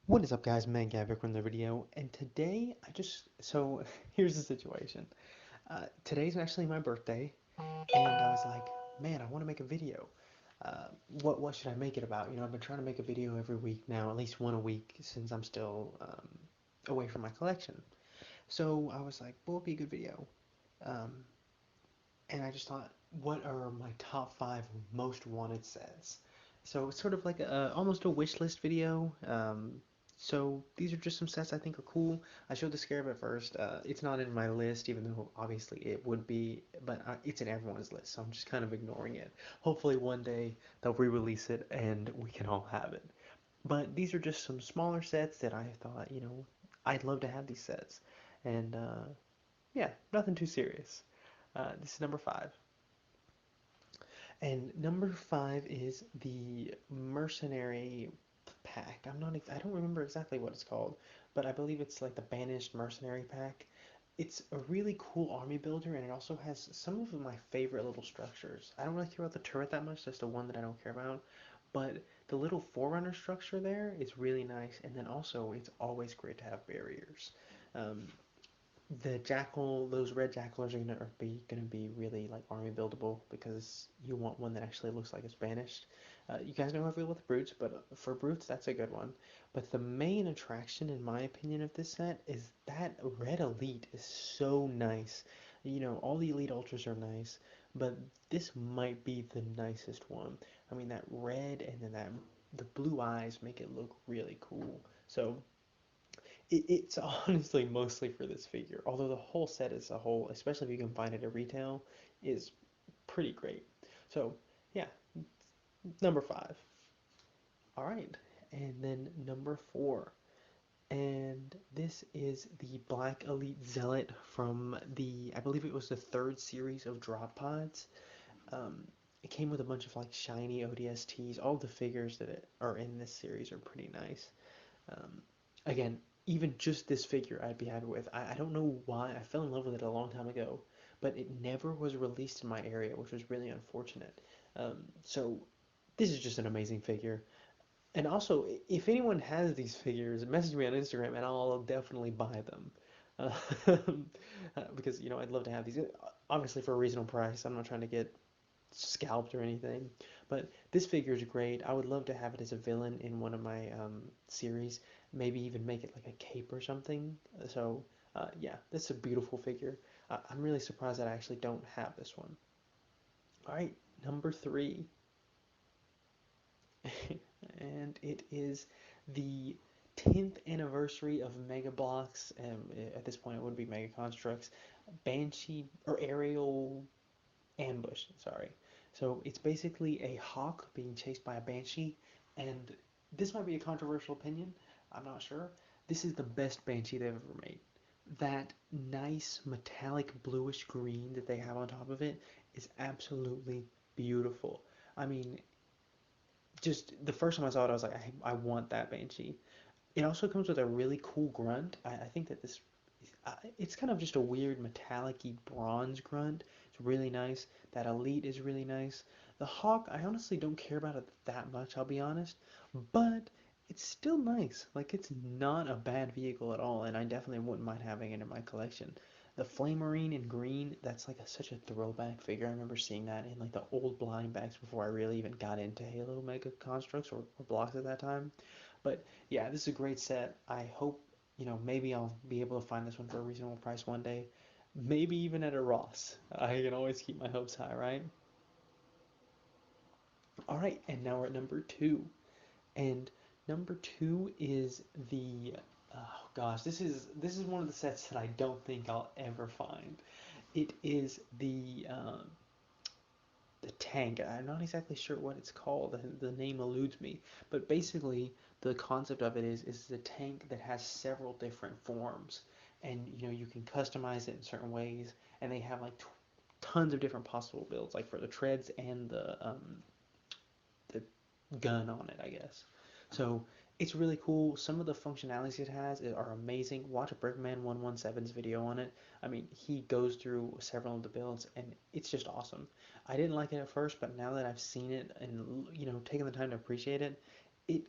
What is up guys, Gavik from the video, and today here's the situation. Today's actually my birthday, and I was like, man, I want to make a video. Uh, what should I make it about? I've been trying to make a video every week now, at least one a week, since I'm still away from my collection. So I was like, what would be a good video? Um, and I just thought, what are my top 5 most wanted sets? So it's sort of like almost a wish list video. So these are just some sets I think are cool. I showed the Scarab at first. It's not in my list, even though obviously it would be, but it's in everyone's list, so I'm just kind of ignoring it. Hopefully one day they'll re-release it and we can all have it. But these are just some smaller sets that I thought, I'd love to have these sets. And yeah, nothing too serious. This is number 5. And number 5 is the Mercenary Pack. I don't remember exactly what it's called, but I believe it's like the Banished Mercenary Pack. It's a really cool army builder, and it also has some of my favorite little structures. I don't really care about the turret that much, that's the one that I don't care about, but the little Forerunner structure there is really nice, and then also it's always great to have barriers. Um, the jackal, those red jackalers are gonna be really like army buildable because you want one that actually looks like it's banished. You guys know how I feel with brutes, but for brutes that's a good one. But the main attraction, in my opinion, of this set is that red elite is so nice. All the elite ultras are nice, but this might be the nicest one. I mean, that red and then the blue eyes make it look really cool. So it's honestly mostly for this figure, although the whole set as a whole, especially if you can find it at retail, is pretty great. So, yeah, number 5. All right, and then number 4. And this is the Black Elite Zealot from I believe it was the third series of drop pods. Um, it came with a bunch of like shiny ODSTs. All the figures that are in this series are pretty nice. Um, Again, even just this figure I'd be happy with. I don't know why. I fell in love with it a long time ago, but it never was released in my area, which was really unfortunate. So this is just an amazing figure. And also, if anyone has these figures, message me on Instagram and I'll definitely buy them. Uh, because, I'd love to have these. Obviously for a reasonable price. I'm not trying to get scalped or anything. But this figure is great. I would love to have it as a villain in one of my series. Maybe even make it like a cape or something. So yeah, this is a beautiful figure. I'm really surprised that I actually don't have this one. All right, number 3. And it is the 10th anniversary of Mega Bloks. At this point, it would be Mega Construx. Banshee or Aerial Ambush, sorry. So it's basically a hawk being chased by a banshee, and this might be a controversial opinion, I'm not sure. This is the best banshee they've ever made. That nice metallic bluish green that they have on top of it is absolutely beautiful. I mean, just the first time I saw it, I was like, I want that banshee. It also comes with a really cool grunt. I think that it's kind of just a weird metallic-y bronze grunt. It's really nice. That elite is really nice. The hawk, I honestly don't care about it that much, I'll be honest, but it's still nice. Like, it's not a bad vehicle at all, and I definitely wouldn't mind having it in my collection. The Flamarine in green, that's like such a throwback figure. I remember seeing that in like the old blind bags before I really even got into Halo Mega Constructs or blocks at that time. But yeah, this is a great set. I hope, maybe I'll be able to find this one for a reasonable price one day. Maybe even at a Ross. I can always keep my hopes high, right? All right, and now we're at number 2. And number 2 is oh gosh, this is one of the sets that I don't think I'll ever find. It is the tank. I'm not exactly sure what it's called. The name eludes me. But basically, the concept of it is a tank that has several different forms, and you can customize it in certain ways. And they have like tons of different possible builds, like for the treads and the gun on it, I guess. So it's really cool. Some of the functionalities it has are amazing. Watch Brickman 117's video on it. I mean, he goes through several of the builds, and it's just awesome. I didn't like it at first, but now that I've seen it and taken the time to appreciate it, it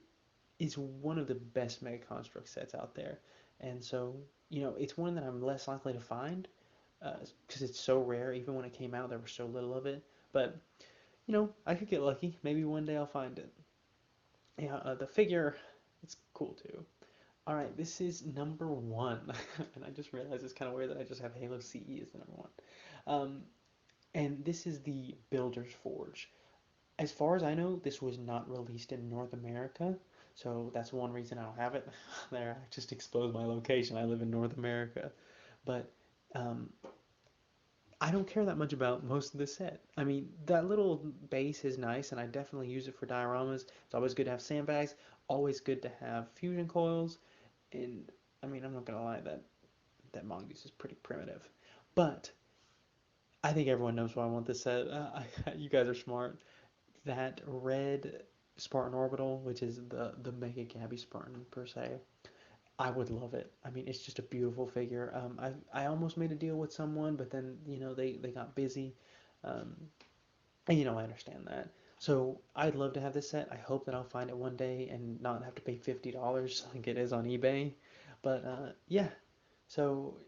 is one of the best Mega Construct sets out there. And so, it's one that I'm less likely to find because it's so rare. Even when it came out, there was so little of it. But, I could get lucky. Maybe one day I'll find it. Yeah, the figure, it's cool too. All right, this is number one. And I just realized it's kind of weird that I just have Halo CE as the number one. Um, and this is the Builder's Forge. As far as I know, this was not released in North America, so that's one reason I don't have it. There, I just exposed my location. I live in North America, but um, I don't care that much about most of the set. I mean, that little base is nice, and I definitely use it for dioramas. It's always good to have sandbags. Always good to have fusion coils, and I mean, I'm not gonna lie, that mongoose is pretty primitive, but I think everyone knows why I want this set. You guys are smart. That red Spartan orbital, which is the Mega Gabby Spartan per se, I would love it. I mean, it's just a beautiful figure. I almost made a deal with someone, but then they got busy, um, and I understand that. So I'd love to have this set. I hope that I'll find it one day and not have to pay $50 like it is on eBay. But yeah, so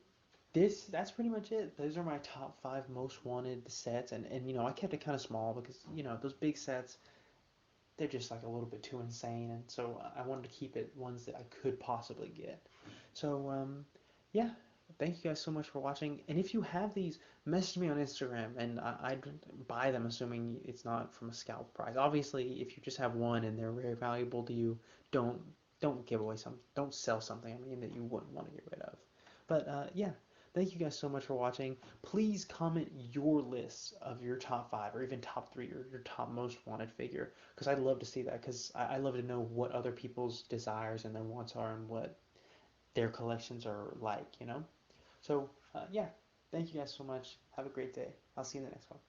that's pretty much it. Those are my top five most wanted sets, and I kept it kind of small because those big sets they're just like a little bit too insane, and so I wanted to keep it ones that I could possibly get. So yeah, thank you guys so much for watching. And if you have these, message me on Instagram, and I'd buy them, assuming it's not from a scalp price. Obviously, if you just have one and they're very valuable to you, don't don't give away some, don't sell something. I mean that you wouldn't want to get rid of. But yeah, thank you guys so much for watching. Please comment your lists of your top five or even top three or your top most wanted figure because I'd love to see that because I love to know what other people's desires and their wants are and what their collections are like. So, yeah, thank you guys so much. Have a great day. I'll see you in the next one.